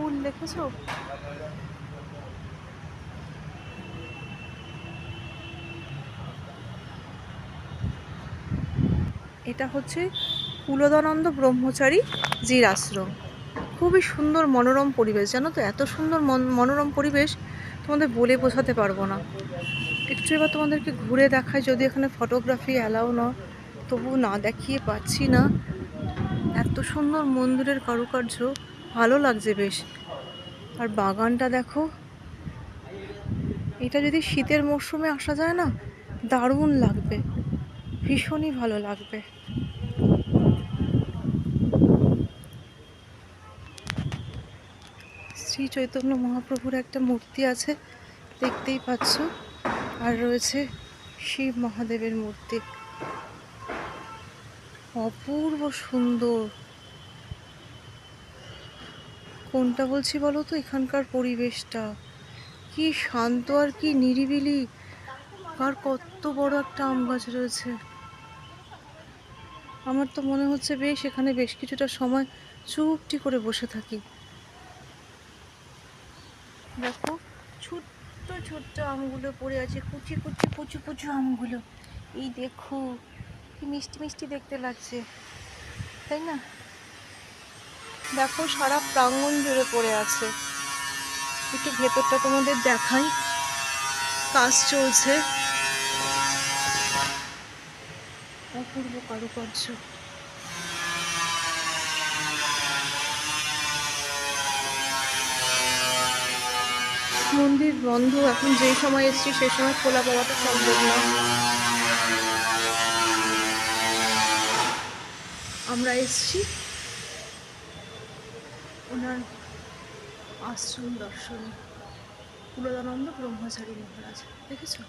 ফুল দেখেছো? এটা হচ্ছে কুলদানন্দ ব্রহ্মচারী জির আশ্রম। খুবই সুন্দর মনোরম পরিবেশ, জানো তো? এত সুন্দর মনোরম পরিবেশ তোমাদের বলে বোঝাতে পারবো না। একটু এবার তোমাদেরকে ঘুরে দেখায়, যদি এখানে ফটোগ্রাফি অ্যালাউ না, তবু না দেখিয়ে পাচ্ছি না। এত সুন্দর মন্দিরের কারুকার্য, ভালো লাগছে বেশ। আর বাগানটা দেখো, এটা যদি শীতের মরশুমে আসা যায় না, দারুণ লাগবে, ভীষণই ভালো লাগবে। শ্রী চৈতন্য মহাপ্রভুর একটা মূর্তি আছে, দেখতেই পাচ্ছ। আর রয়েছে শিব মহাদেবের মূর্তি, অপূর্ব সুন্দর। কোনটা বলছি বলো তো? এখানকার পরিবেশটা কি শান্ত আর কি নিরিবিলি। আর কত বড় একটা আম গাছ রয়েছে। আমার তো মনে হচ্ছে বেশ এখানে বেশ কিছুটা সময় চুপটি করে বসে থাকি। দেখো, ছোট্ট ছোট্ট আমগুলো পড়ে আছে, কুচি কুচি কুচু কুচু আমগুলো। এই দেখো, কি মিষ্টি মিষ্টি দেখতে লাগছে, তাই না? দেখো, সারা প্রাঙ্গণ জুড়ে পড়ে আছে। একটু ভেতরটা তোমাদের দেখাই, কাজ চলছে, অপূর্ব কারুকার্য। মন্দির বন্ধ এখন, যেই সময় এসছি সেই সময় খোলা পাওয়াটা সম্ভব না। আমরা এসছি ওনার আশ্রম দর্শনে, কুলদানন্দ ব্রহ্মচারী মহারাজ, দেখেছো?